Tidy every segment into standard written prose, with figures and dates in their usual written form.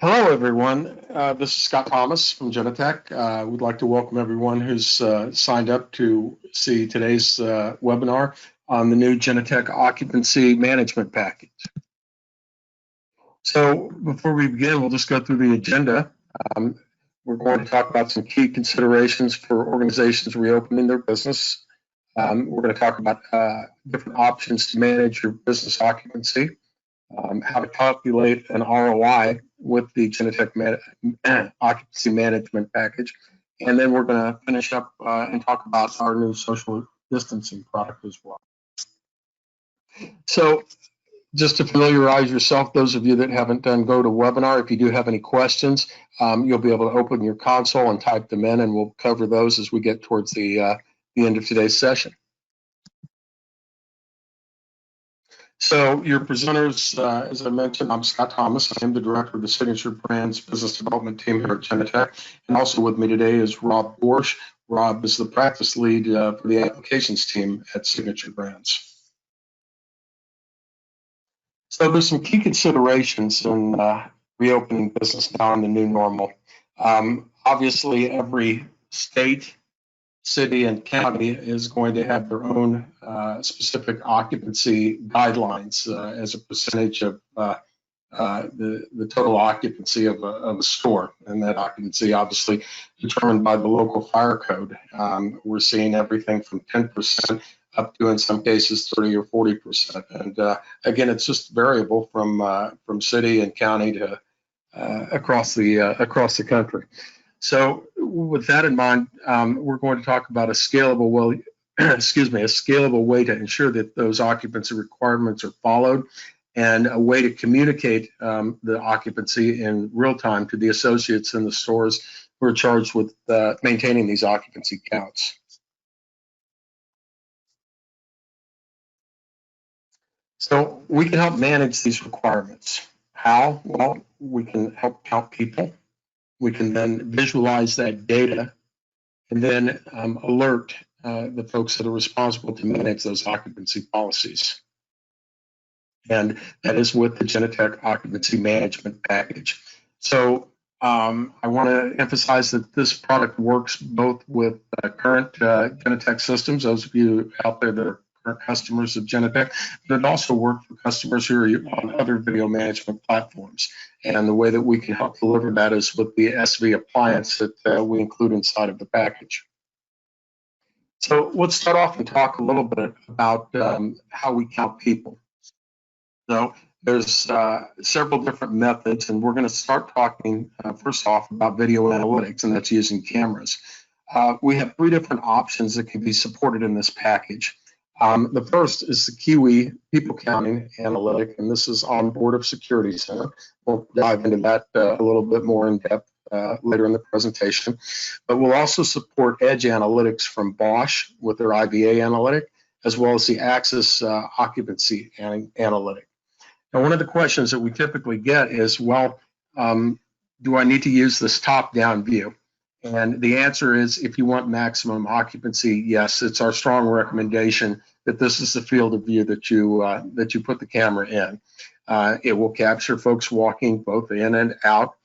Hello, everyone. This is Scott Thomas from Genetec. We'd like to welcome everyone who's signed up to see today's webinar on the new Genetec Occupancy Management Package. So before we begin, we'll just go through the agenda. We're going to talk about some key considerations for organizations reopening their business. We're going to talk about different options to manage your business occupancy. How to calculate an ROI with the Genetec Occupancy Management Package. And then we're going to finish up and talk about our new social distancing product as well. So just to familiarize yourself, those of you that haven't done GoToWebinar, if you do have any questions, you'll be able to open your console and type them in, and we'll cover those as we get towards the end of today's session. So your presenters, as I mentioned, I'm Scott Thomas. I am the director of the Signature Brands Business Development Team here at Genetec. And also with me today is Rob Borsch. Rob is the practice lead for the applications team at Signature Brands. So there's some key considerations in reopening business now in the new normal. Obviously, every state, city, and county is going to have their own specific occupancy guidelines as a percentage of the total occupancy of a store, and that occupancy obviously determined by the local fire code. We're seeing everything from 10% up to, in some cases, 30 or 40%. And again, it's just variable from city and county to across the country. So with that in mind, we're going to talk about a scalable way to ensure that those occupancy requirements are followed, and a way to communicate the occupancy in real time to the associates in the stores who are charged with maintaining these occupancy counts. So we can help manage these requirements. How? Well, we can help count people. We can then visualize that data and then alert the folks that are responsible to manage those occupancy policies. And that is with the Genetec Occupancy Management Package. So I want to emphasize that this product works both with current Genetec systems, those of you out there that are current customers of Genetec, but it also works for customers who are on other video management platforms. And the way that we can help deliver that is with the SV appliance that we include inside of the package. So let's start off and talk a little bit about how we count people. So there's several different methods, and we're going to start talking first off about video analytics, and that's using cameras. We have three different options that can be supported in this package. The first is the Kiwi people counting analytic, and this is on board of Security Center. We'll dive into that a little bit more in depth later in the presentation. But we'll also support Edge Analytics from Bosch with their IVA analytic, as well as the Axis occupancy analytic. Now, one of the questions that we typically get is, well, do I need to use this top-down view? And the answer is, if you want maximum occupancy, yes, it's our strong recommendation that this is the field of view that you put the camera in. It will capture folks walking both in and out.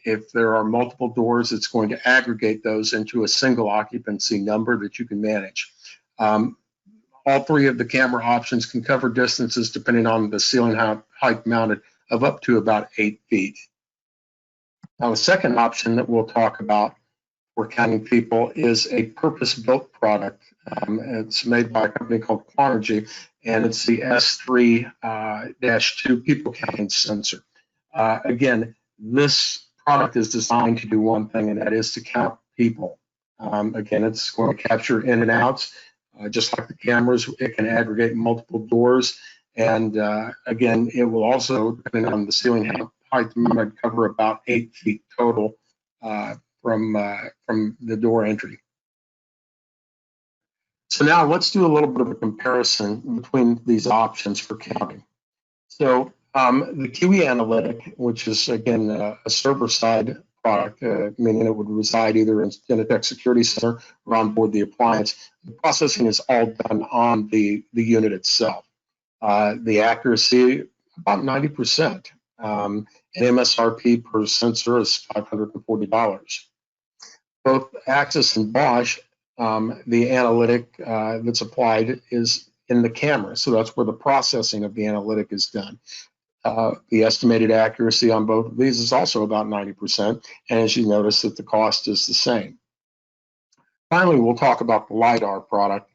If there are multiple doors, it's going to aggregate those into a single occupancy number that you can manage. All three of the camera options can cover distances depending on the ceiling height mounted of up to about 8 feet. Now, the second option that we'll talk about for counting people is a purpose-built product. It's made by a company called Quanergy, and it's the S3-2 people counting sensor. Again, this product is designed to do one thing, and that is to count people. Again, it's going to capture in and outs. Just like the cameras, it can aggregate multiple doors. And again, it will also, depending on the ceiling height, cover about 8 feet total from the door entry. So now let's do a little bit of a comparison between these options for counting. So the Kiwi Analytic, which is again a server-side product, meaning it would reside either in Genetec Security Center or on board the appliance. The processing is all done on the unit itself. The accuracy, about 90%. and MSRP per sensor is $540. Both Axis and Bosch, the analytic that's applied is in the camera, so that's where the processing of the analytic is done. The estimated accuracy on both of these is also about 90%, and as you notice that the cost is the same. Finally, we'll talk about the LiDAR product.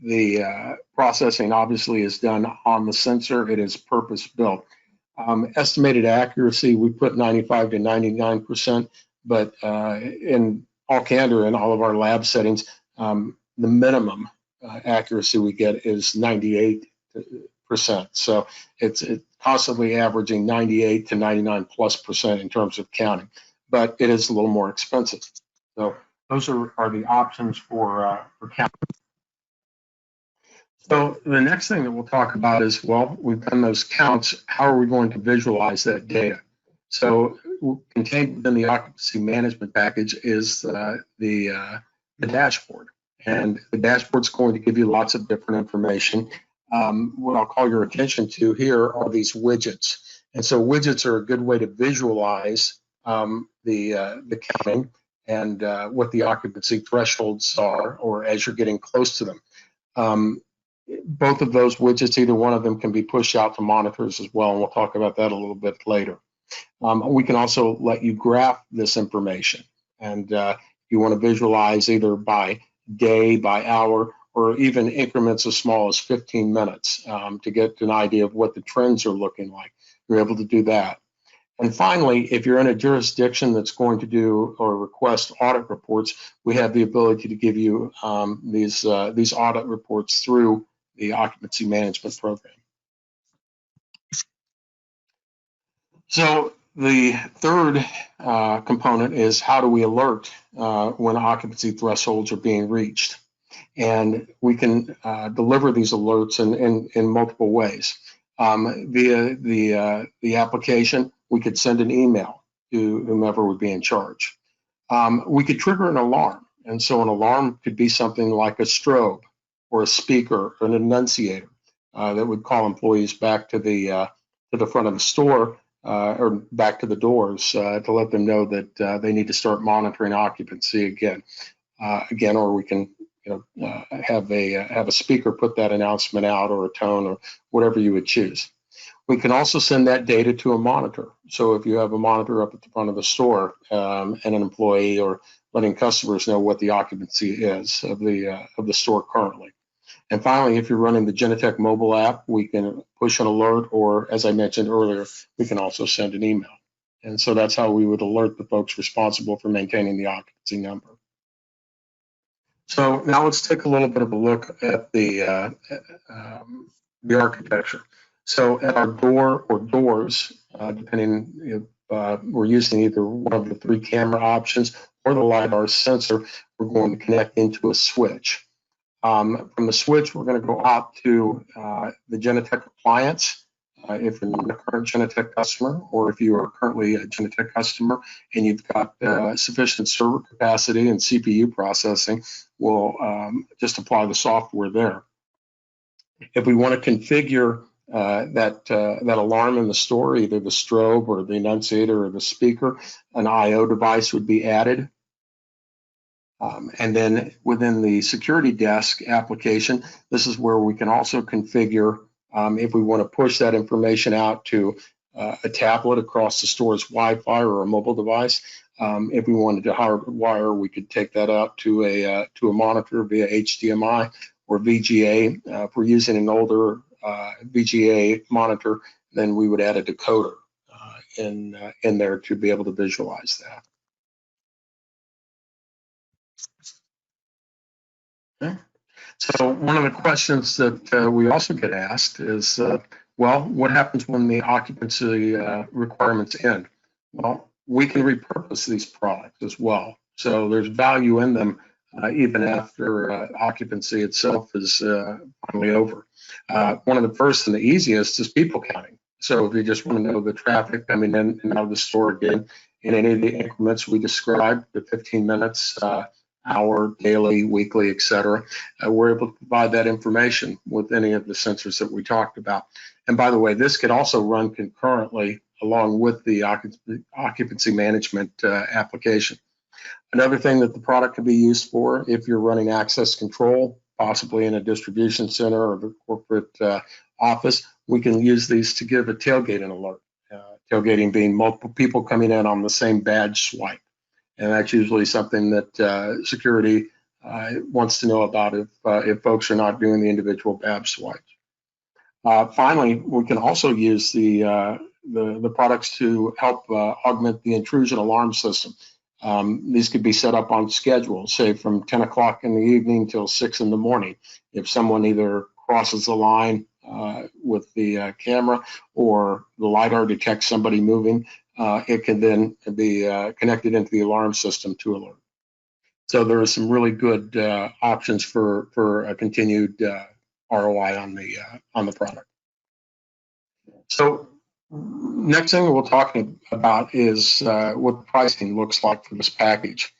The processing obviously is done on the sensor. It is purpose-built. Estimated accuracy, we put 95 to 99%, but in all candor, in all of our lab settings, the minimum accuracy we get is 98%. So it's constantly averaging 98 to 99+% in terms of counting, but it is a little more expensive. So those are the options for counting. So the next thing that we'll talk about is, well, we've done those counts. How are we going to visualize that data? So contained within the occupancy management package is the dashboard. And the dashboard's going to give you lots of different information. What I'll call your attention to here are these widgets. And so widgets are a good way to visualize the counting and what the occupancy thresholds are, or as you're getting close to them. Both of those widgets, either one of them can be pushed out to monitors as well, and we'll talk about that a little bit later. We can also let you graph this information, and you want to visualize either by day, by hour, or even increments as small as 15 minutes to get an idea of what the trends are looking like. You're able to do that. And finally, if you're in a jurisdiction that's going to do or request audit reports, we have the ability to give you these audit reports through the occupancy management program. So the third component is, how do we alert when occupancy thresholds are being reached? And we can deliver these alerts in multiple ways. Via the application, we could send an email to whomever would be in charge. We could trigger an alarm, and so an alarm could be something like a strobe or a speaker or an annunciator that would call employees back to the front of the store or back to the doors to let them know that they need to start monitoring occupancy again. Or we can have a speaker put that announcement out, or a tone, or whatever you would choose. We can also send that data to a monitor. So if you have a monitor up at the front of the store and an employee, or letting customers know what the occupancy is of the store currently. And finally, if you're running the Genetec mobile app, we can push an alert, or as I mentioned earlier, we can also send an email. And so that's how we would alert the folks responsible for maintaining the occupancy number. So now let's take a little bit of a look at the architecture. So at our door or doors, depending if we're using either one of the 3 camera options or the LiDAR sensor, we're going to connect into a switch. From the switch, we're going to go out to the Genetec appliance. If you're not a current Genetec customer, or if you are currently a Genetec customer and you've got sufficient server capacity and CPU processing, we'll just apply the software there. If we want to configure that alarm in the store, either the strobe or the annunciator or the speaker, an I/O device would be added. And then within the security desk application, this is where we can also configure if we want to push that information out to a tablet across the store's Wi-Fi or a mobile device. If we wanted to hardwire, we could take that out to a monitor via HDMI or VGA. If we're using an older VGA monitor, then we would add a decoder in there to be able to visualize that. Okay. So one of the questions that we also get asked is, well, what happens when the occupancy requirements end? Well, we can repurpose these products as well. So there's value in them even after occupancy itself is finally over. One of the first and the easiest is people counting. So if you just want to know the traffic coming in and out of the store again, in any of the increments we described, the 15 minutes, hour, daily, weekly, et cetera, we're able to provide that information with any of the sensors that we talked about. And by the way, this could also run concurrently along with the occupancy management application. Another thing that the product can be used for, if you're running access control, possibly in a distribution center or the corporate office, we can use these to give a tailgating alert. Tailgating being multiple people coming in on the same badge swipe. And that's usually something that security wants to know about if folks are not doing the individual badge swipes. Finally, we can also use the products to help augment the intrusion alarm system. These could be set up on schedule, say from 10 o'clock in the evening till 6 in the morning. If someone either crosses the line with the camera or the LiDAR detects somebody moving, it can then be connected into the alarm system to alert. So there are some really good options for a continued ROI on the product. So next thing we'll talk about is what the pricing looks like for this package.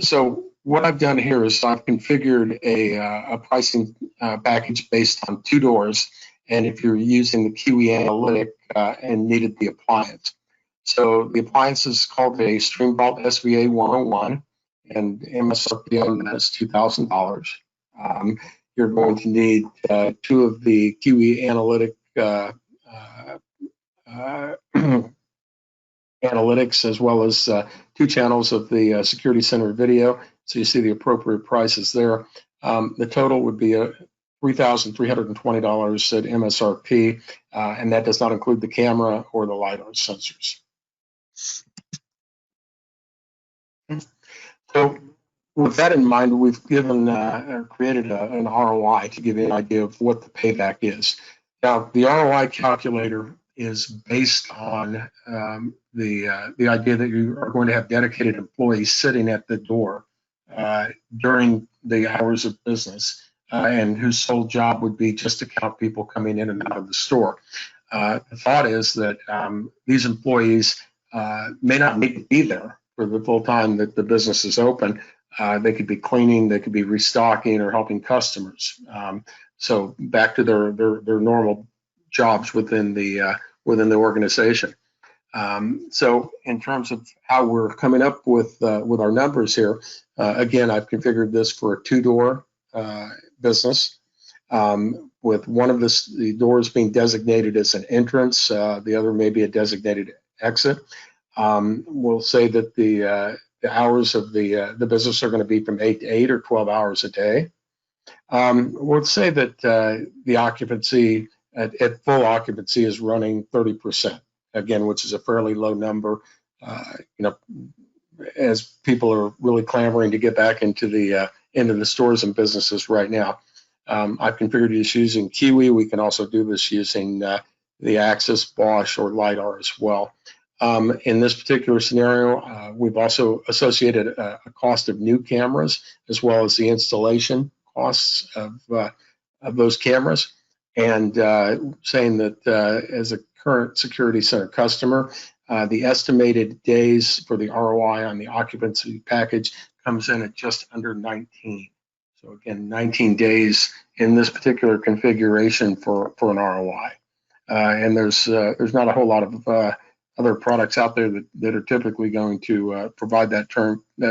So what I've done here is I've configured a pricing package based on 2 doors, and if you're using the QE Analytic and needed the appliance. So the appliance is called a Streamvault SVA 101, and MSRP on that is $2,000. You're going to need 2 of the QE Analytic analytics, as well as 2 channels of the Security Center video. So you see the appropriate prices there. The total would be $3,320 at MSRP, and that does not include the camera or the LiDAR sensors. So with that in mind, we've given created an ROI to give you an idea of what the payback is. Now, the ROI calculator is based on the idea that you are going to have dedicated employees sitting at the door during the hours of business, and whose sole job would be just to count people coming in and out of the store. The thought is that these employees may not need to be there for the full time that the business is open. They could be cleaning, they could be restocking, or helping customers. So back to their normal jobs within the organization. So in terms of how we're coming up with our numbers here, again, I've configured this for a 2-door business, with one of the doors being designated as an entrance, the other may be a designated exit. We'll say that the hours of the business are going to be from 8 to 8 or 12 hours a day. We'll say that the occupancy at full occupancy is running 30%, again, which is a fairly low number. As people are really clamoring to get back into the stores and businesses right now. I've configured this using Kiwi. We can also do this using the Axis, Bosch, or LiDAR as well. In this particular scenario, we've also associated a cost of new cameras as well as the installation costs of those cameras, and saying that as a current Security Center customer, the estimated days for the ROI on the occupancy package comes in at just under 19. So again, 19 days in this particular configuration for an ROI. And there's not a whole lot of other products out there that are typically going to provide that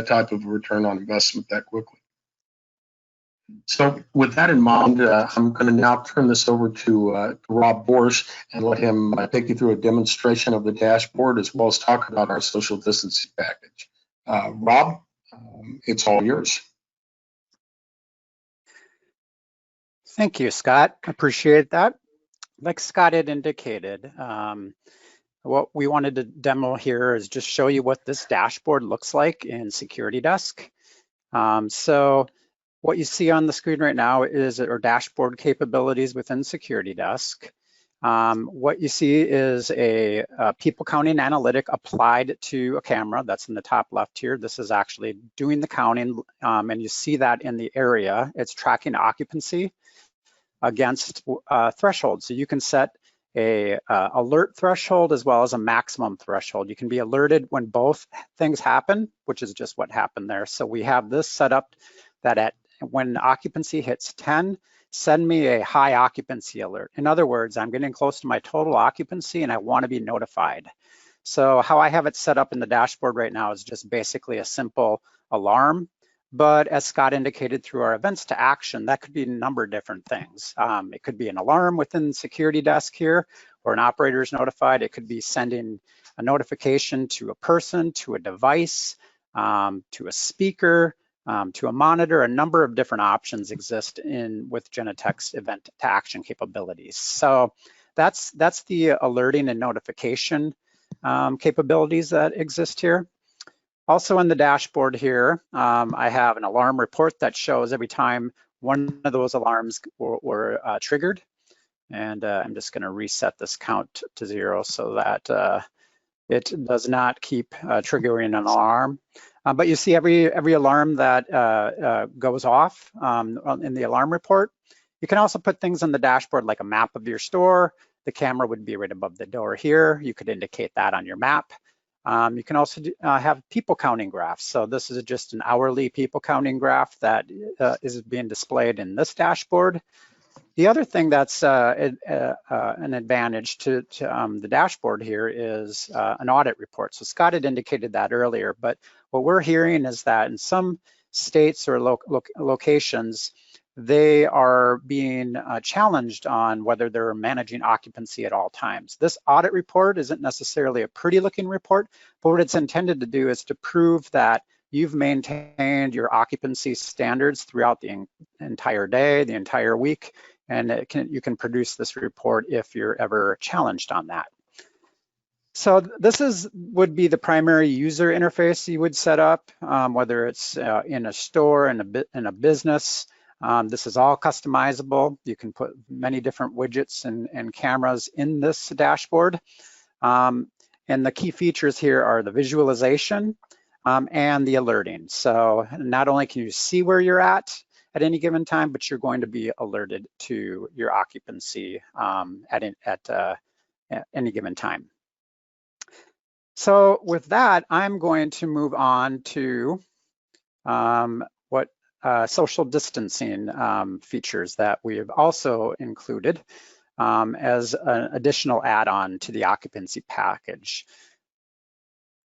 type of return on investment that quickly. So with that in mind, I'm going to now turn this over to Rob Borsch and let him take you through a demonstration of the dashboard as well as talk about our social distancing package. Rob, it's all yours. Thank you, Scott. Appreciate that. Like Scott had indicated, what we wanted to demo here is just show you what this dashboard looks like in Security Desk. So what you see on the screen right now is our dashboard capabilities within Security Desk. What you see is a people counting analytic applied to a camera that's in the top left here. This is actually doing the counting, and you see that in the area. It's tracking occupancy against thresholds. So you can set a alert threshold as well as a maximum threshold. You can be alerted when both things happen, which is just what happened there. So we have this set up that when occupancy hits 10, send me a high occupancy alert. In other words, I'm getting close to my total occupancy and I want to be notified. So how I have it set up in the dashboard right now is just basically a simple alarm. But as Scott indicated through our events to action, that could be a number of different things. It could be an alarm within the security desk here, or an operator is notified. It could be sending a notification to a person, to a device, to a speaker, to a monitor. A number of different options exist with Genetec's event to action capabilities. So that's the alerting and notification capabilities that exist here. Also in the dashboard here, I have an alarm report that shows every time one of those alarms were triggered. And I'm just going to reset this count to 0 so that it does not keep triggering an alarm. But you see every alarm that goes off in the alarm report. You can also put things on the dashboard like a map of your store. The camera would be right above the door here. You could indicate that on your map. You can also have people counting graphs. So this is just an hourly people counting graph that is being displayed in this dashboard. The other thing that's an advantage to the dashboard here is an audit report. So Scott had indicated that earlier, but what we're hearing is that in some states or locations, they are being challenged on whether they're managing occupancy at all times. This audit report isn't necessarily a pretty looking report, but what it's intended to do is to prove that you've maintained your occupancy standards throughout the entire day, the entire week, and you can produce this report if you're ever challenged on that. So this would be the primary user interface you would set up, whether it's in a store, in a business. This is all customizable. You can put many different widgets and cameras in this dashboard. And the key features here are the visualization and the alerting. So not only can you see where you're at any given time, but you're going to be alerted to your occupancy at any given time. So with that, I'm going to move on to what social distancing features that we have also included as an additional add-on to the occupancy package.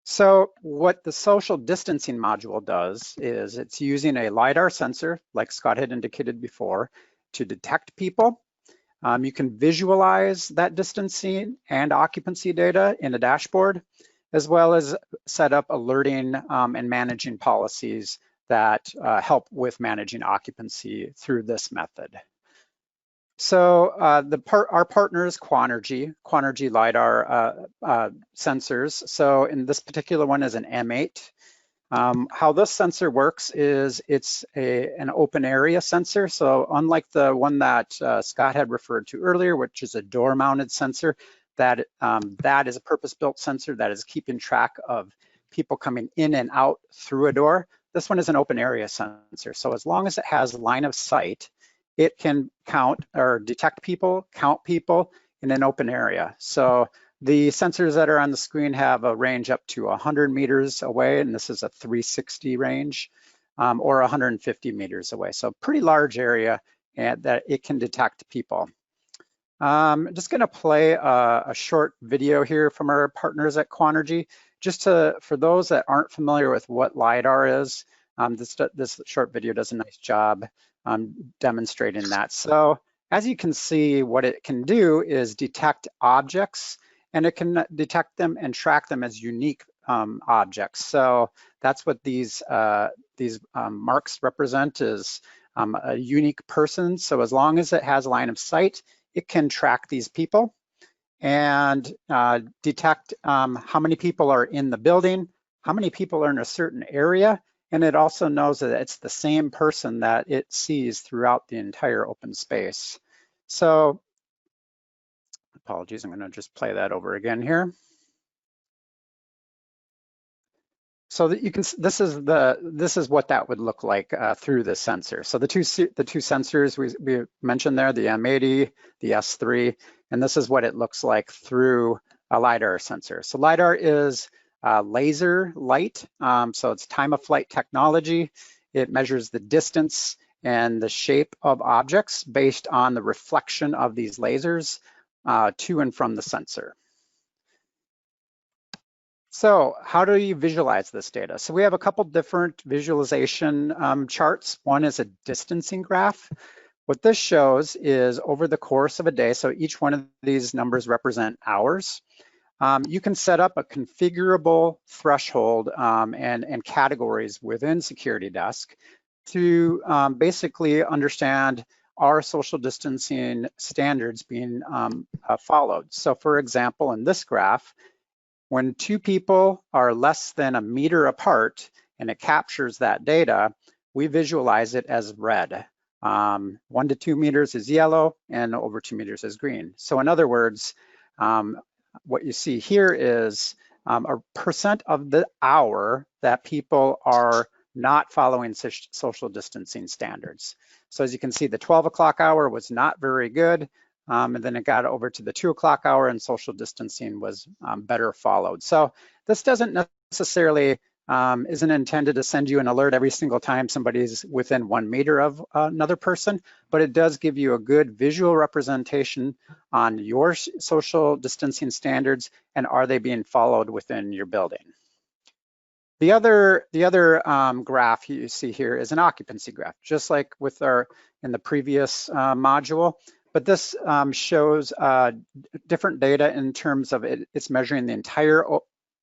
So what the social distancing module does is it's using a LiDAR sensor, like Scott had indicated before, to detect people. You can visualize that distancing and occupancy data in a dashboard, as well as set up alerting and managing policies that help with managing occupancy through this method. So our partner is Quanergy LiDAR sensors. So in this particular one is an M8. How this sensor works is it's an open area sensor. So unlike the one that Scott had referred to earlier, which is a door mounted sensor, that is a purpose-built sensor that is keeping track of people coming in and out through a door. This one is an open area sensor. So as long as it has line of sight, it can count or detect people, count people in an open area. So the sensors that are on the screen have a range up to 100 meters away, and this is a 360 range, or 150 meters away. So pretty large area and that it can detect people. I'm just gonna play a short video here from our partners at Quanergy, just for those that aren't familiar with what LiDAR is. This short video does a nice job demonstrating that. So as you can see, what it can do is detect objects, and it can detect them and track them as unique objects. So that's what these marks represent, is a unique person. So as long as it has line of sight, it can track these people and detect how many people are in the building, how many people are in a certain area, and it also knows that it's the same person that it sees throughout the entire open space. So, apologies, I'm gonna just play that over again here. So that you can, this is what that would look like through the sensor. So the two sensors we mentioned there, the M80, the S3, and this is what it looks like through a LiDAR sensor. So LiDAR is laser light, so it's time of flight technology. It measures the distance and the shape of objects based on the reflection of these lasers to and from the sensor. So how do you visualize this data? So we have a couple different visualization charts. One is a distancing graph. What this shows is over the course of a day, so each one of these numbers represent hours, you can set up a configurable threshold and categories within Security Desk to basically understand are social distancing standards being followed. So for example, in this graph, when two people are less than a meter apart and it captures that data, we visualize it as red. 1 to 2 meters is yellow and over 2 meters is green. So in other words, what you see here is a percent of the hour that people are not following social distancing standards. So as you can see, the 12 o'clock hour was not very good. And then it got over to the 2 o'clock hour and social distancing was better followed. So this doesn't necessarily isn't intended to send you an alert every single time somebody's within 1 meter of another person, but it does give you a good visual representation on your social distancing standards and are they being followed within your building. The other graph you see here is an occupancy graph, just like with in the previous module. But this shows different data in terms of it's measuring the entire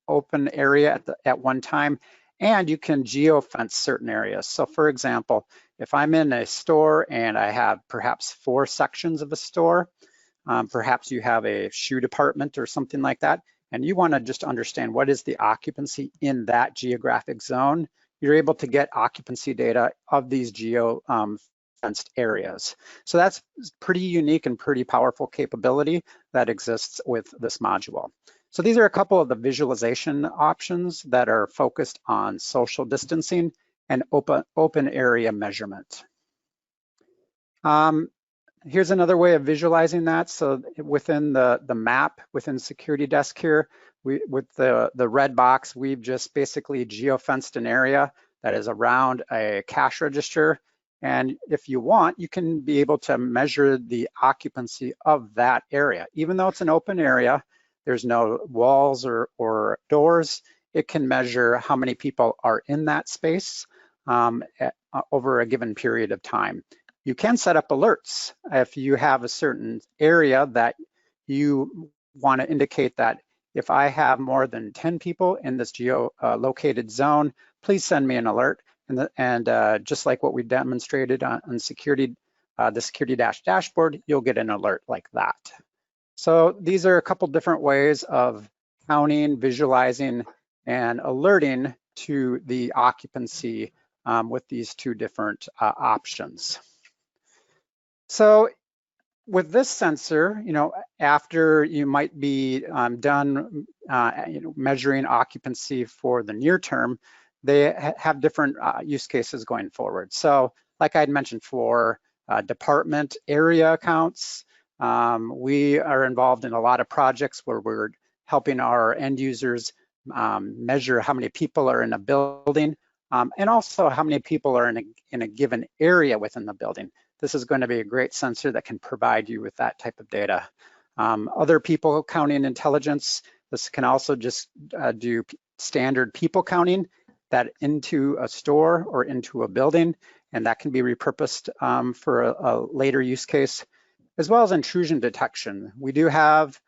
open area at one time, and you can geofence certain areas. So for example, if I'm in a store and I have perhaps 4 sections of a store, perhaps you have a shoe department or something like that, and you want to just understand what is the occupancy in that geographic zone, you're able to get occupancy data of these fenced areas. So that's pretty unique and pretty powerful capability that exists with this module. So these are a couple of the visualization options that are focused on social distancing and open area measurement. Here's another way of visualizing that. So within the map, within Security Desk here, with the red box, we've just basically geofenced an area that is around a cash register. And if you want, you can be able to measure the occupancy of that area. Even though it's an open area, there's no walls or doors, it can measure how many people are in that space over a given period of time. You can set up alerts if you have a certain area that you want to indicate that if I have more than 10 people in this geo-located zone, please send me an alert. And just like what we demonstrated on security, the Security dashboard, you'll get an alert like that. So these are a couple different ways of counting, visualizing, and alerting to the occupancy with these 2 different options. So with this sensor, after you might be done measuring occupancy for the near term, they have different use cases going forward. So like I'd mentioned for department area accounts, we are involved in a lot of projects where we're helping our end users measure how many people are in a building and also how many people are in a given area within the building. This is going to be a great sensor that can provide you with that type of data. Other people counting intelligence, this can also just do standard people counting that into a store or into a building, and that can be repurposed for a later use case, as well as intrusion detection. We do have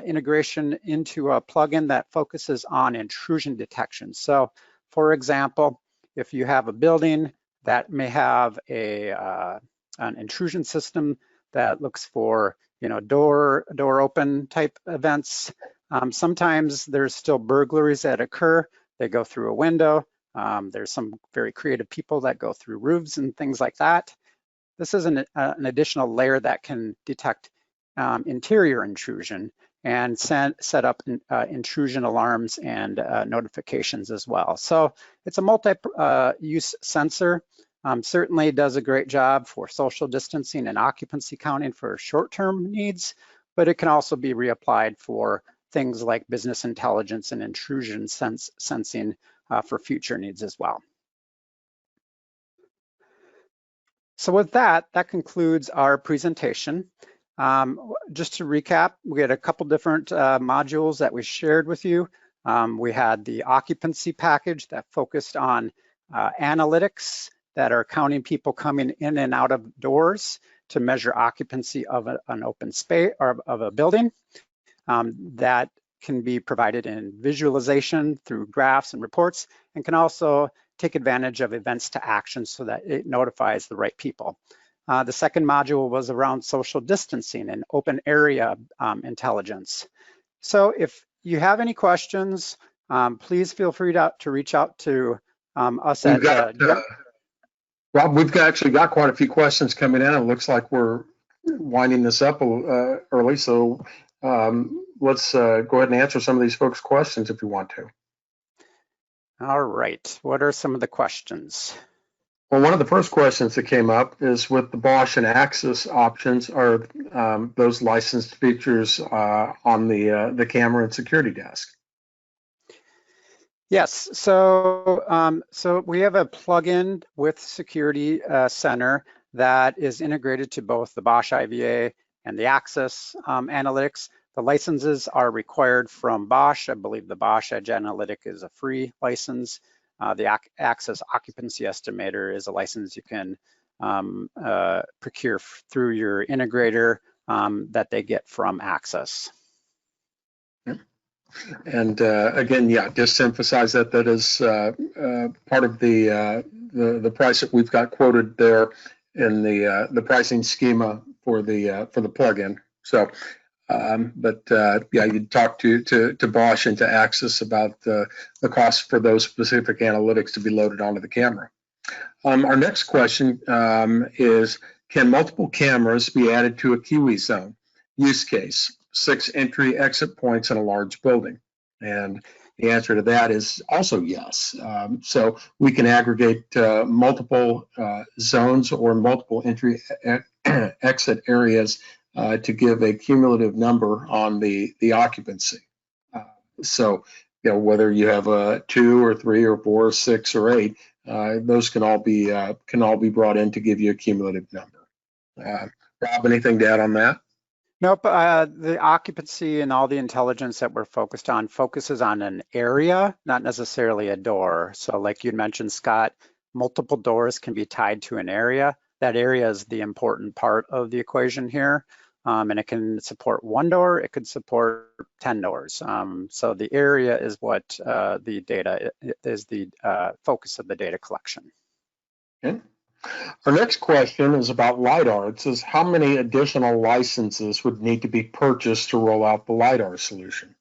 integration into a plugin that focuses on intrusion detection. So for example, if you have a building that may have an intrusion system that looks for door open type events. Sometimes there's still burglaries that occur. They go through a window. There's some very creative people that go through roofs and things like that. This is an additional layer that can detect interior intrusion and set up intrusion alarms and notifications as well. So it's a multi-use sensor. Certainly does a great job for social distancing and occupancy counting for short-term needs, but it can also be reapplied for things like business intelligence and intrusion sensing for future needs as well. So with that, that concludes our presentation. Just to recap, we had a couple different modules that we shared with you. We had the occupancy package that focused on analytics that are counting people coming in and out of doors to measure occupancy of an open space or of a building. That can be provided in visualization through graphs and reports, and can also take advantage of events to action so that it notifies the right people. The second module was around social distancing and open area intelligence. So if you have any questions, please feel free to reach out to us We've at got, Rob, actually got quite a few questions coming in. It looks like we're winding this up early, so let's go ahead and answer some of these folks' questions if you want to. All right, what are some of the questions? Well, one of the first questions that came up is with the Bosch and Axis options, are those licensed features on the camera and security desk? Yes, so we have a plugin with Security Center that is integrated to both the Bosch IVA and the Axis Analytics. The licenses are required from Bosch. I believe the Bosch Edge Analytic is a free license. The Axis Occupancy Estimator is a license you can procure through your integrator that they get from Axis. And again, yeah, just to emphasize that is part of the price that we've got quoted there in the pricing schema for the plugin. So, yeah, you talk to Bosch and to Axis about the cost for those specific analytics to be loaded onto the camera. Our next question is, can multiple cameras be added to a QE zone? Use case: 6 entry exit points in a large building. And the answer to that is also yes. So we can aggregate multiple zones or multiple entry exit areas to give a cumulative number on the occupancy. So, you know, whether you have a 2 or 3 or 4 or 6 or 8, those can all be brought in to give you a cumulative number. Rob, anything to add on that? Nope, the occupancy and all the intelligence that we're focused on focuses on an area, not necessarily a door. So like you mentioned, Scott, multiple doors can be tied to an area. That area is the important part of the equation here. And it can support 1 door, it could support 10 doors. So the area is what the data is the focus of the data collection. Okay. Our next question is about LiDAR. It says, how many additional licenses would need to be purchased to roll out the LiDAR solution?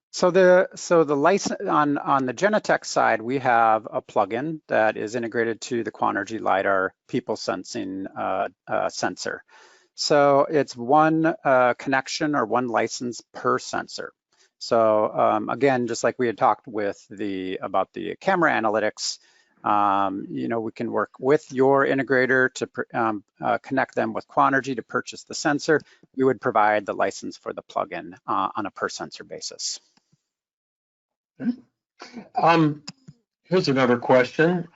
So the license on the Genetec side, we have a plugin that is integrated to the Quanergy LiDAR people sensing sensor. So it's 1 connection or 1 license per sensor. So again, just like we had talked with about the camera analytics, you know, we can work with your integrator to connect them with Quanergy to purchase the sensor. We would provide the license for the plugin on a per sensor basis. Here's another question.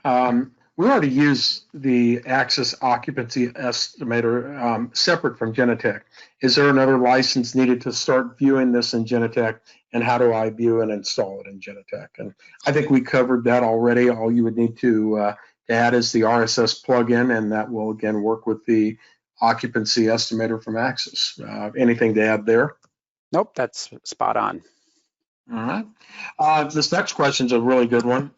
We already use the Axis Occupancy Estimator separate from Genetec. Is there another license needed to start viewing this in Genetec? And how do I view and install it in Genetec? And I think we covered that already. All you would need to add is the RSS plugin, and that will again work with the Occupancy Estimator from Axis. Anything to add there? Nope, that's spot on. All right. This next question is a really good one.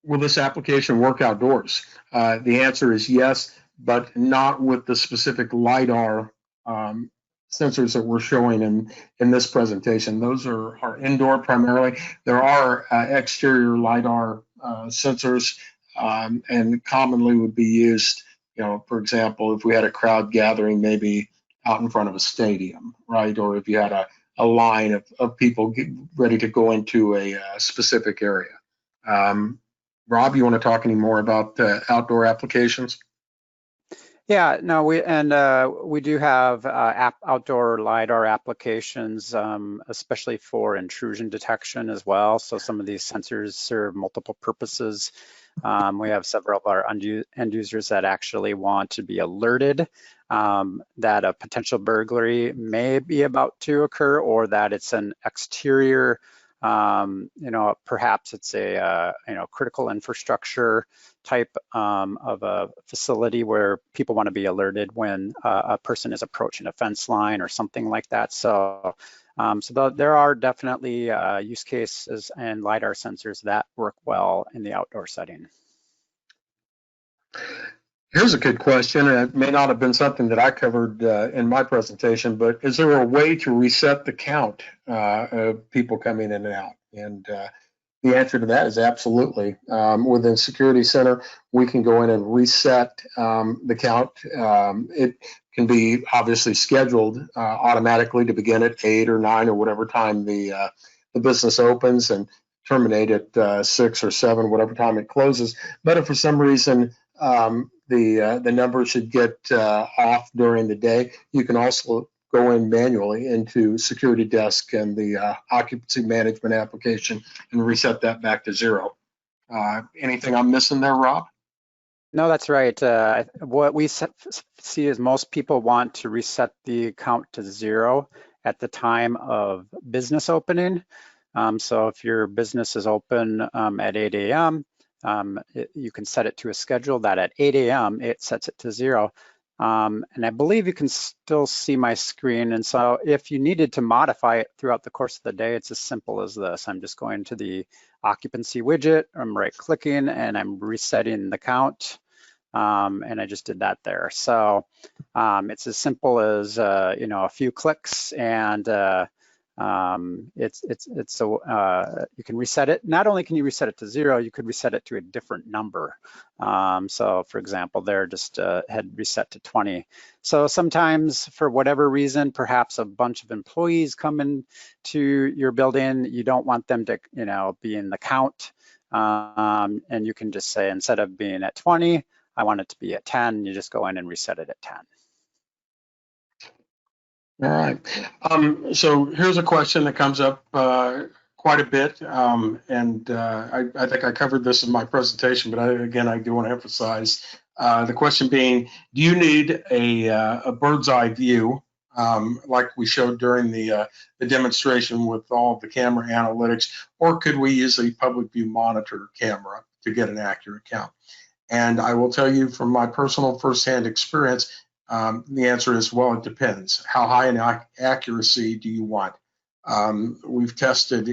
Will this application work outdoors? The answer is yes, but not with the specific LiDAR sensors that we're showing in this presentation. Those are indoor primarily. There are exterior LiDAR sensors and commonly would be used, you know, for example, if we had a crowd gathering maybe out in front of a stadium, right? Or if you had a line of people ready to go into a specific area. Rob, you want to talk any more about outdoor applications? Yeah, no, we do have outdoor LiDAR applications, especially for intrusion detection as well. So some of these sensors serve multiple purposes. We have several of our end users that actually want to be alerted that a potential burglary may be about to occur, or that it's an exterior, perhaps it's a critical infrastructure type of a facility where people want to be alerted when a person is approaching a fence line or something like that. So, there are definitely use cases and LiDAR sensors that work well in the outdoor setting. Here's a good question, and it may not have been something that I covered in my presentation, but is there a way to reset the count of people coming in and out? And the answer to that is absolutely. Within Security Center, we can go in and reset the count. It can be obviously scheduled automatically to begin at 8 or 9 or whatever time the business opens, and terminate at 6 or 7, whatever time it closes. But if for some reason the number should get off during the day, you can also go in manually into Security Desk and the Occupancy Management application and reset that back to 0. Anything I'm missing there, Rob? No, that's right. What we see is most people want to reset the count to 0 at the time of business opening. So if your business is open at 8 a.m., you can set it to a schedule that at 8 a.m. it sets it to 0. And I believe you can still see my screen. And so if you needed to modify it throughout the course of the day, it's as simple as this. I'm just going to the occupancy widget, I'm right clicking, and I'm resetting the count. And I just did that there. So it's as simple as, a few clicks, and you can reset it. Not only can you reset it to 0, you could reset it to a different number. So for example, there just had reset to 20. So sometimes for whatever reason, perhaps a bunch of employees come into your building, you don't want them to, be in the count. And you can just say, instead of being at 20, I want it to be at 10. You just go in and reset it at 10. All right. So here's a question that comes up quite a bit, and I think I covered this in my presentation, but I do want to emphasize the question being: do you need a bird's eye view, like we showed during the demonstration with all of the camera analytics, or could we use a public view monitor camera to get an accurate count? And I will tell you from my personal firsthand experience, the answer is, well, it depends. How high in accuracy do you want? We've tested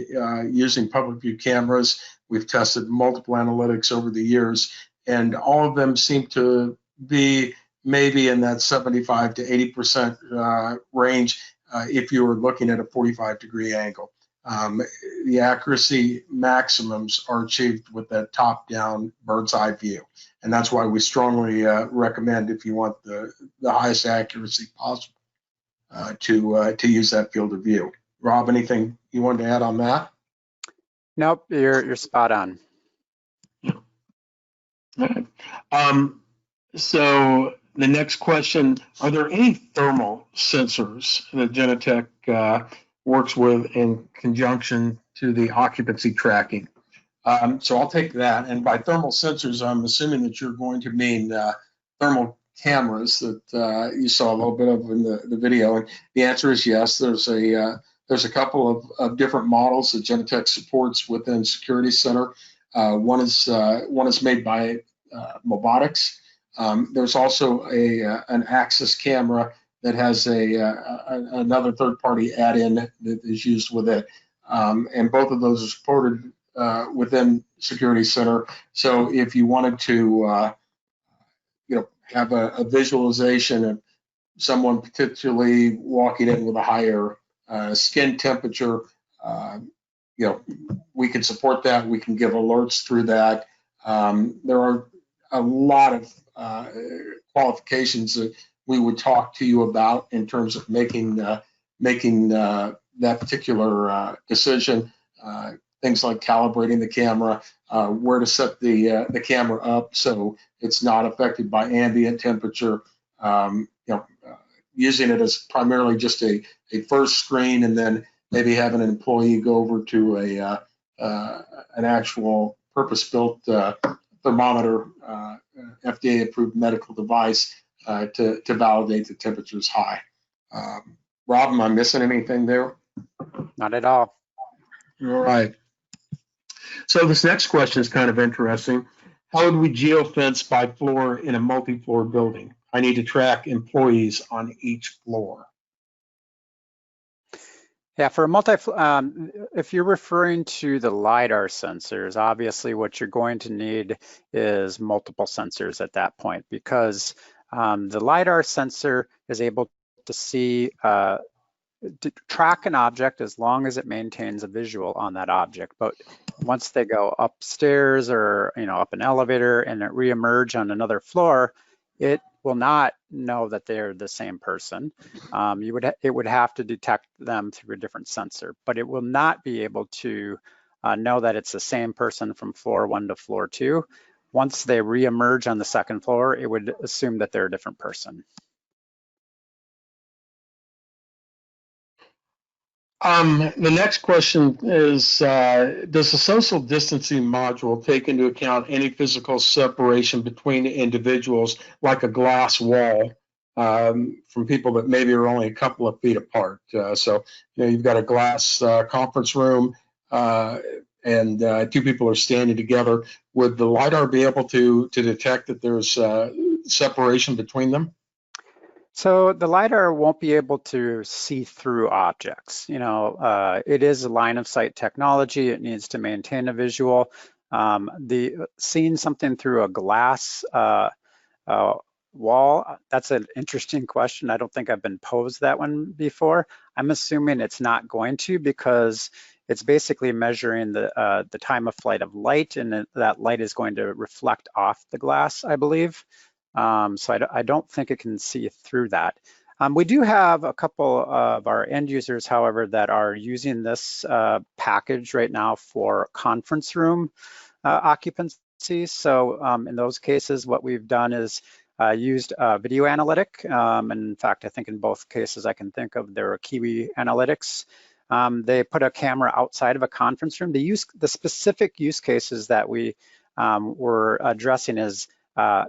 using public view cameras. We've tested multiple analytics over the years, and all of them seem to be maybe in that 75 to 80% range if you were looking at a 45-degree angle. The accuracy maximums are achieved with that top-down bird's eye view. And that's why we strongly recommend, if you want the highest accuracy possible, to use that field of view. Rob, anything you wanted to add on that? Nope, you're spot on. Yeah. So the next question: are there any thermal sensors that Genetec works with in conjunction to the occupancy tracking? So I'll take that. And by thermal sensors, I'm assuming that you're going to mean thermal cameras that you saw a little bit of in the video. And the answer is yes. There's a couple of different models that Genetec supports within Security Center. One is made by Mobotics. There's also an Axis camera that has another third-party add-in that is used with it. And both of those are supported within Security Center. So if you wanted to, have a visualization of someone potentially walking in with a higher skin temperature, we can support that. We can give alerts through that. There are a lot of qualifications that we would talk to you about in terms of making that particular decision. Things like calibrating the camera, where to set the camera up so it's not affected by ambient temperature. Using it as primarily just a first screen, and then maybe having an employee go over to an actual purpose-built thermometer, FDA-approved medical device to validate the temperature is high. Rob, am I missing anything there? Not at all. All right. So this next question is kind of interesting. How would we geofence by floor in a multi-floor building? I need to track employees on each floor. Yeah, for a if you're referring to the LiDAR sensors, obviously what you're going to need is multiple sensors at that point, because the LiDAR sensor is able to see, to track an object as long as it maintains a visual on that object. But once they go upstairs or up an elevator and it reemerge on another floor, it will not know that they're the same person. It would have to detect them through a different sensor, but it will not be able to know that it's the same person from floor 1 to floor 2. Once they reemerge on the second floor, it would assume that they're a different person. The next question is, does the social distancing module take into account any physical separation between individuals, like a glass wall, from people that maybe are only a couple of feet apart? So you've got a glass conference room and two people are standing together. Would the LiDAR be able to detect that there's separation between them? So the LiDAR won't be able to see through objects. It is a line of sight technology. It needs to maintain a visual. Seeing something through a glass wall, that's an interesting question. I don't think I've been posed that one before. I'm assuming it's not going to, because it's basically measuring the time of flight of light, and that light is going to reflect off the glass, I believe. So I don't think it can see through that. We do have a couple of our end users, however, that are using this package right now for conference room occupancy. So in those cases, what we've done is used video analytic. And in fact, I think in both cases I can think of, there are Kiwi analytics. They put a camera outside of a conference room. The specific use cases that we were addressing is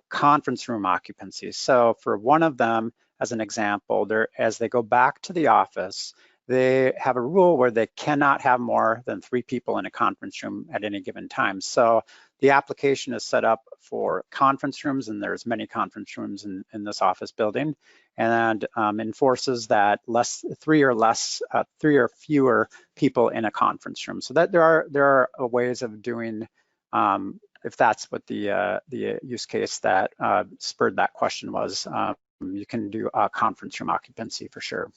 conference room occupancy. So for one of them, as an example, as they go back to the office, they have a rule where they cannot have more than 3 people in a conference room at any given time. So the application is set up for conference rooms, and there's many conference rooms in this office building, and enforces that 3 or fewer people in a conference room. So that there are ways of doing, if that's what the use case that spurred that question was, you can do a conference room occupancy for sure.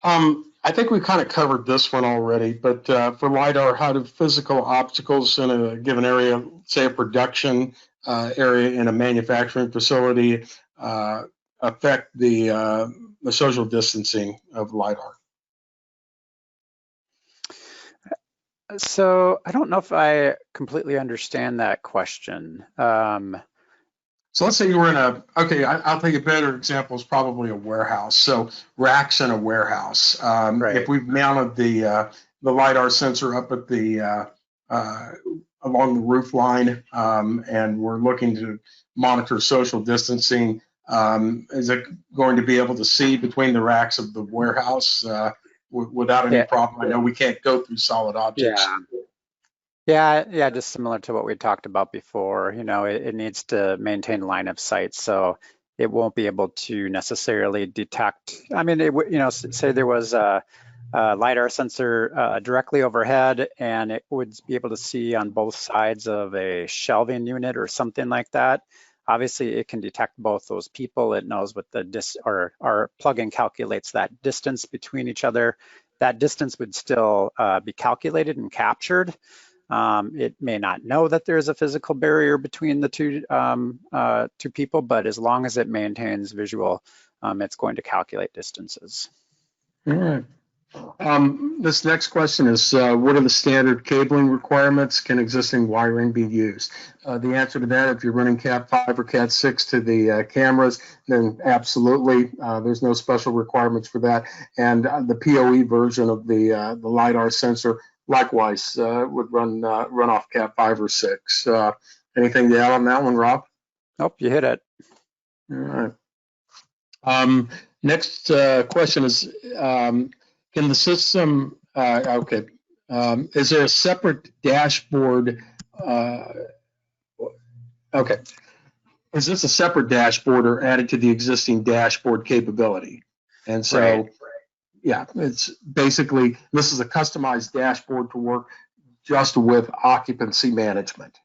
I think we kind of covered this one already, but for LiDAR, how do physical obstacles in a given area, say a production area in a manufacturing facility, affect the social distancing of LiDAR? So I don't know if I completely understand that question. So let's say you were in I'll take a better example, is probably a warehouse. So racks in a warehouse. Right. If we've mounted the LiDAR sensor up at the along the roof line, and we're looking to monitor social distancing, is it going to be able to see between the racks of the warehouse without any problem? I know we can't go through solid objects. Yeah, just similar to what we talked about before. It needs to maintain line of sight, so it won't be able to necessarily detect. I mean, say there was a LiDAR sensor directly overhead, and it would be able to see on both sides of a shelving unit or something like that. Obviously, it can detect both those people. It knows what our plugin calculates that distance between each other. That distance would still be calculated and captured. It may not know that there's a physical barrier between the two people, but as long as it maintains visual, it's going to calculate distances. All right. This next question is, what are the standard cabling requirements? Can existing wiring be used? The answer to that, if you're running Cat 5 or Cat 6 to the cameras, then absolutely, there's no special requirements for that. And the PoE version of the LiDAR sensor likewise would run off Cat 5 or 6. Anything to add on that one, Rob? Nope, you hit it. All right. Next question is, can the system, is there a separate dashboard? Okay. Is this a separate dashboard or added to the existing dashboard capability? And so, Right. Yeah, it's basically, this is a customized dashboard to work just with occupancy management.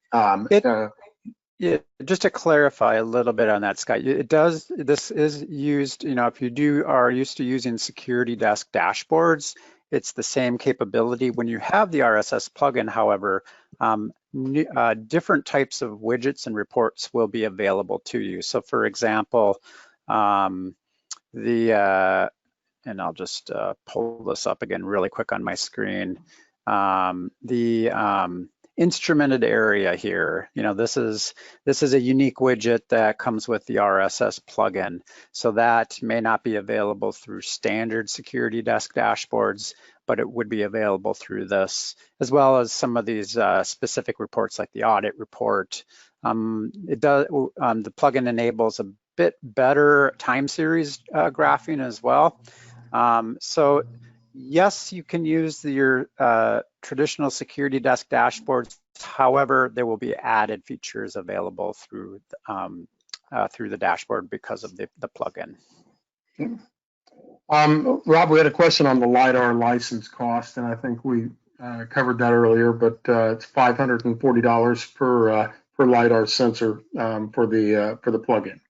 Yeah, just to clarify a little bit on that, Scott, this is used, if you are used to using security desk dashboards, it's the same capability. When you have the RSS plugin, however, different types of widgets and reports will be available to you. So for example, and I'll just pull this up again really quick on my screen. The instrumented area here, this is a unique widget that comes with the RSS plugin. So that may not be available through standard security desk dashboards, but it would be available through this, as well as some of these specific reports like the audit report. The plugin enables a bit better time series graphing as well. So yes, you can use your traditional security desk dashboards. However, there will be added features available through the dashboard because of the plugin. Rob, we had a question on the LiDAR license cost, and I think we covered that earlier, but it's $540 per LiDAR sensor for the plugin.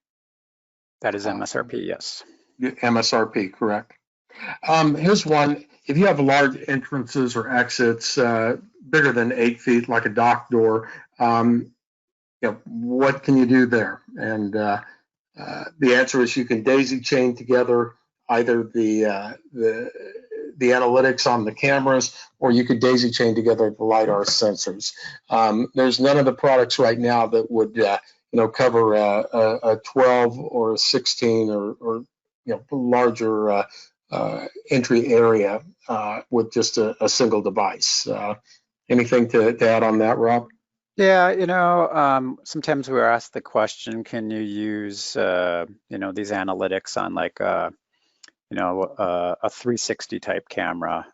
That is MSRP, yes. MSRP, correct. Here's one. If you have large entrances or exits bigger than 8 feet, like a dock door, what can you do there? And the answer is you can daisy chain together either the analytics on the cameras, or you could daisy chain together the LiDAR sensors. There's none of the products right now that would cover a 12 or a 16 or larger entry area with just a single device. Anything to add on that, Rob? Yeah, sometimes we're asked the question, can you use, these analytics on like a 360 type camera?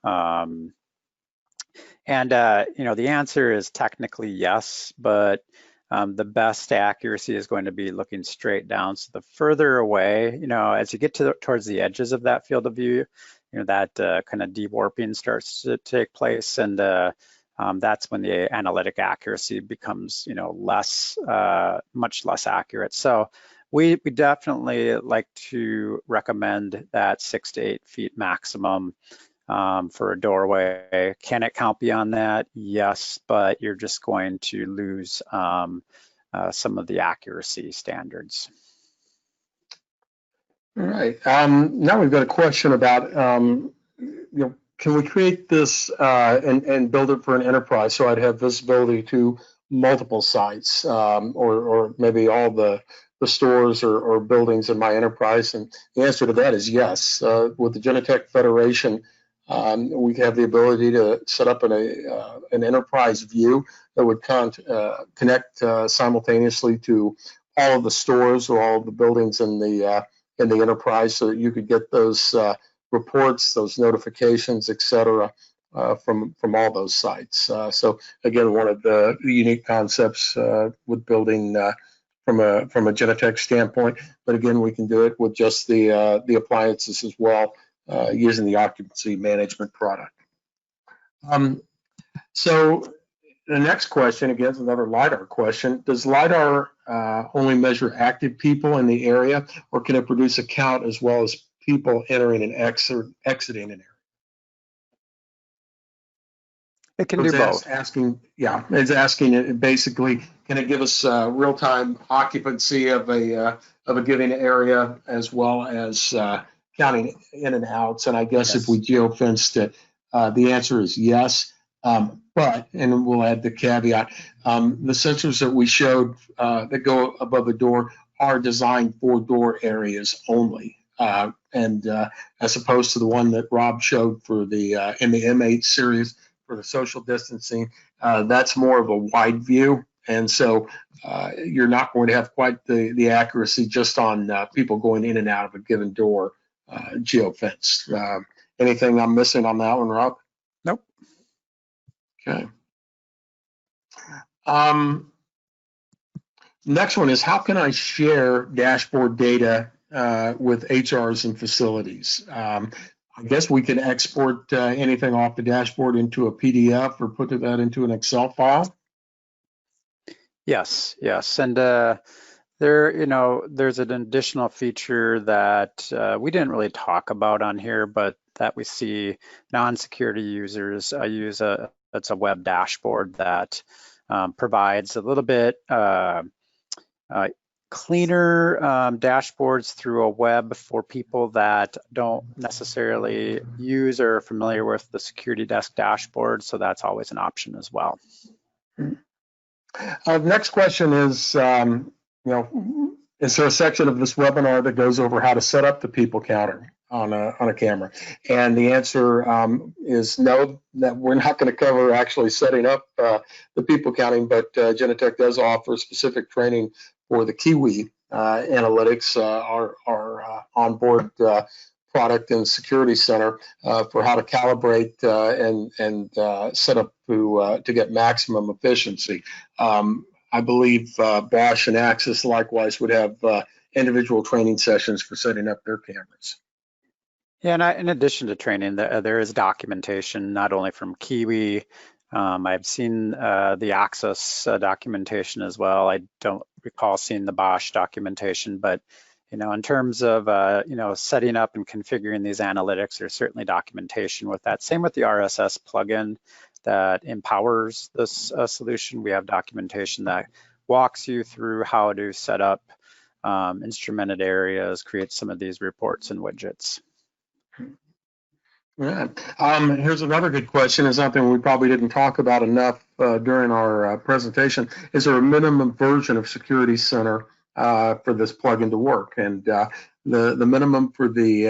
The answer is technically yes, but the best accuracy is going to be looking straight down. So the further away, as you get towards the edges of that field of view, that kind of dewarping starts to take place, and that's when the analytic accuracy becomes, much less accurate. So we definitely like to recommend that 6 to 8 feet maximum for a doorway. Can it count beyond that? Yes, but you're just going to lose some of the accuracy standards. All right. Now we've got a question about, can we create this and build it for an enterprise so I'd have visibility to multiple sites or maybe all the stores or buildings in my enterprise? And the answer to that is yes. With the Genetec Federation, we have the ability to set up an enterprise view that would connect simultaneously to all of the stores or all of the buildings in the enterprise, so that you could get those reports, those notifications, et cetera, from all those sites. So again, one of the unique concepts with building from a Genetec standpoint, but again, we can do it with just the appliances as well, using the occupancy management product. So the next question, again, is another LiDAR question. Does LiDAR only measure active people in the area, or can it produce a count as well as people entering and exiting an area? It can do both. It's asking basically, can it give us real-time occupancy of a given area as well as counting in and outs? And I guess if we geofenced it, the answer is yes. But, and we'll add the caveat, the sensors that we showed that go above the door are designed for door areas only. And as opposed to the one that Rob showed for the in the M8 series for the social distancing, that's more of a wide view. And so you're not going to have quite the accuracy just on people going in and out of a given door geofence. Anything I'm missing on that one, Rob? Nope. Okay. Next one is, how can I share dashboard data with HRs and facilities? I guess we can export anything off the dashboard into a PDF or put that into an Excel file. Yes, and there's an additional feature that we didn't really talk about on here, but that we see non-security users use. It's a web dashboard that provides a little bit cleaner dashboards through a web for people that don't necessarily use or are familiar with the security desk dashboard. So that's always an option as well. Next question is, is there a section of this webinar that goes over how to set up the people counter on a camera? And the answer is no, that we're not going to cover actually setting up the people counting, but Genetec does offer specific training for the Kiwi Analytics, our onboard product and security center for how to calibrate and set up to get maximum efficiency. I believe Bosch and Axis likewise would have individual training sessions for setting up their cameras. Yeah, and in addition to training, there is documentation, not only from Kiwi. I've seen the Axis documentation as well. I don't recall seeing the Bosch documentation, but in terms of setting up and configuring these analytics, there's certainly documentation with that. Same with the RSS plugin that empowers this solution. We have documentation that walks you through how to set up instrumented areas, create some of these reports and widgets. Yeah. Here's another good question. It's something we probably didn't talk about enough during our presentation. Is there a minimum version of Security Center for this plugin to work? And the minimum for the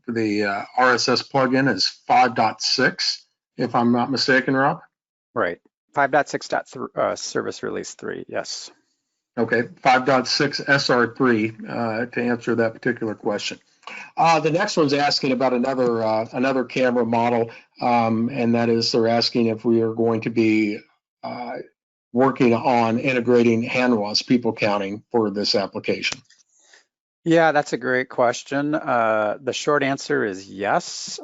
RSS plugin is 5.6, if I'm not mistaken, Rob. Right. 5.6. Service release 3. Yes. Okay. 5.6 SR3 to answer that particular question. The next one's asking about another camera model, and that is they're asking if we are going to be working on integrating HANWA's people counting for this application. Yeah, that's a great question. The short answer is yes.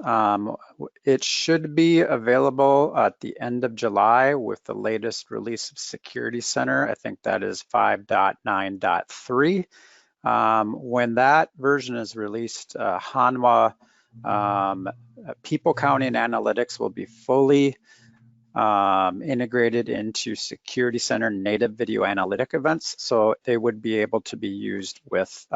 It should be available at the end of July with the latest release of Security Center. I think that is 5.9.3. When that version is released, HANWA people counting analytics will be fully integrated into Security Center native video analytic events. So they would be able to be used with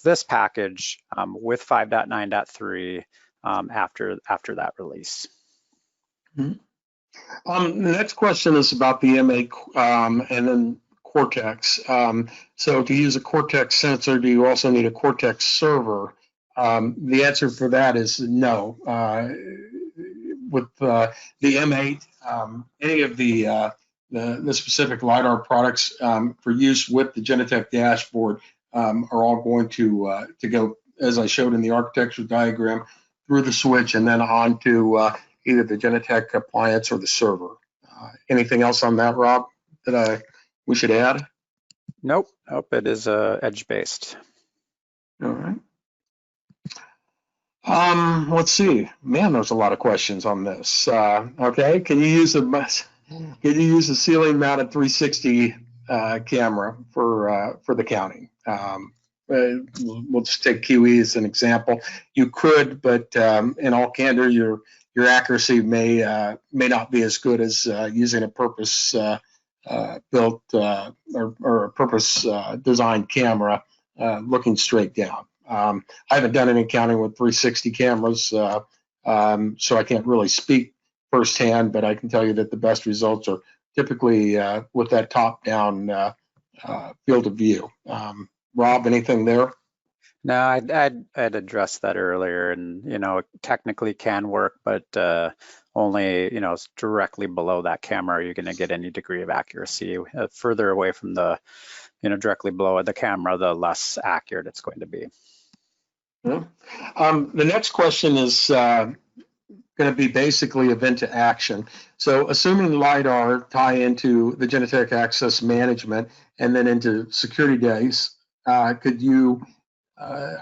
this package with 5.9.3 after that release. Mm-hmm. The next question is about the MA and then Cortex. So to use a Cortex sensor, do you also need a Cortex server? The answer for that is no. With the M8, any of the specific LiDAR products for use with the Genetec dashboard are all going to go, as I showed in the architecture diagram, through the switch and then on to either the Genetec appliance or the server. Anything else on that, Rob, that we should add? Nope, it is edge-based. All right. Let's see. Man, there's a lot of questions on this. Okay, can you use a ceiling-mounted 360 camera for the counting? We'll just take Kiwi as an example. You could, but in all candor, your accuracy may not be as good as using a purpose built or a purpose designed camera looking straight down. I haven't done any counting with 360 cameras, so I can't really speak firsthand, but I can tell you that the best results are typically with that top-down field of view. Rob, anything there? No, I'd addressed that earlier, and it technically can work, but only, it's directly below that camera are you going to get any degree of accuracy. Further away from the, directly below the camera, the less accurate it's going to be. Yeah. The next question is going to be basically event to action. So assuming LiDAR tie into the Genetec Access Management and then into security days, could you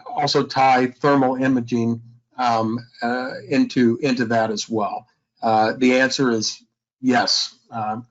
also tie thermal imaging into that as well? The answer is yes.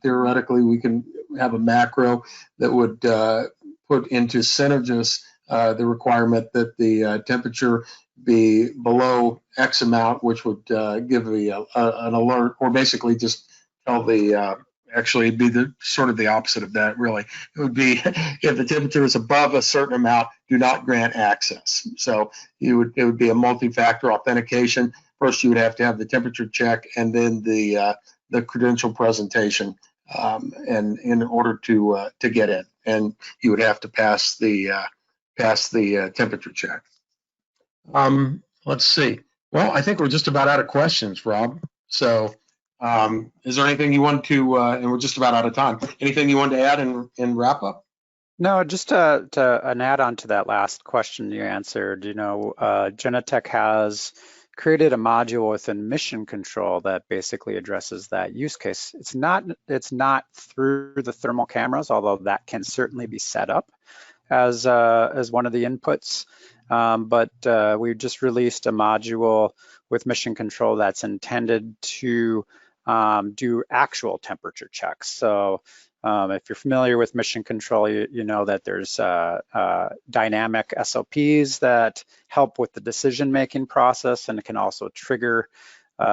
Theoretically, we can have a macro that would put into Synergis the requirement that the temperature be below X amount, which would give an alert, or basically just tell the actually it'd be the sort of the opposite of that, really. It would be if the temperature is above a certain amount, do not grant access. So it would be a multi-factor authentication. First, you would have to have the temperature check and then the credential presentation, and in order to get in, and you would have to pass the temperature check. Let's see. Well, I think we're just about out of questions, Rob. So is there anything you want to, and we're just about out of time, anything you want to add in wrap up? No, just an add on to that last question you answered. Genetec has created a module within Mission Control that basically addresses that use case. It's not through the thermal cameras, although that can certainly be set up as one of the inputs. But we just released a module with Mission Control that's intended to do actual temperature checks. So if you're familiar with Mission Control, you know that there's dynamic SOPs that help with the decision-making process, and it can also trigger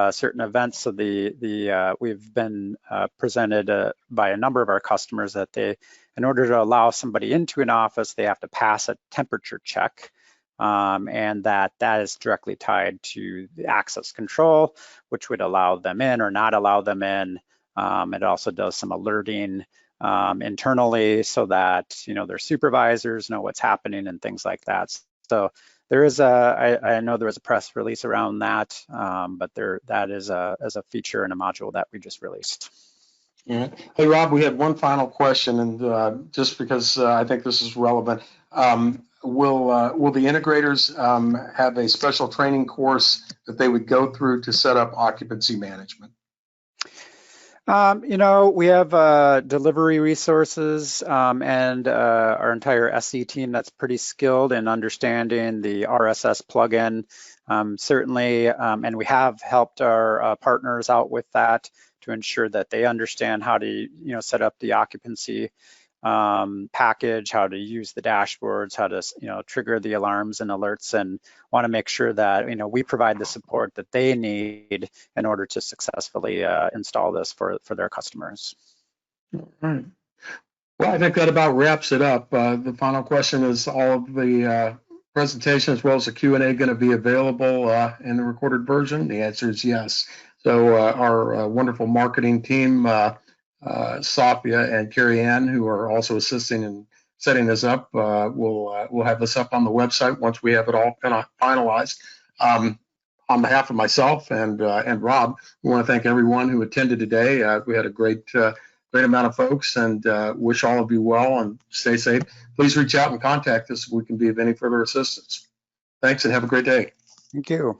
certain events. So we've been presented by a number of our customers that in order to allow somebody into an office, they have to pass a temperature check. And that is directly tied to the access control, which would allow them in or not allow them in. It also does some alerting internally so that their supervisors know what's happening and things like that. So there is I know there was a press release around that, but that is as a feature and a module that we just released. Yeah. Hey, Rob, we had one final question, and just because I think this is relevant, will the integrators have a special training course that they would go through to set up occupancy management? We have delivery resources and our entire SE team that's pretty skilled in understanding the RSS plugin, certainly, and we have helped our partners out with that to ensure that they understand how to set up the occupancy package, how to use the dashboards, how to trigger the alarms and alerts, and want to make sure that we provide the support that they need in order to successfully install this for their customers. All right. Well, I think that about wraps it up. The final question is, all of the presentation as well as the Q&A going to be available in the recorded version? The answer is yes. So our wonderful marketing team, Sophia and Carrie Ann, who are also assisting in setting this up, we'll have this up on the website once we have it all kind of finalized. On behalf of myself and Rob, we want to thank everyone who attended today. We had a great amount of folks, and wish all of you well and stay safe. Please reach out and contact us if we can be of any further assistance. Thanks and have a great day. Thank you.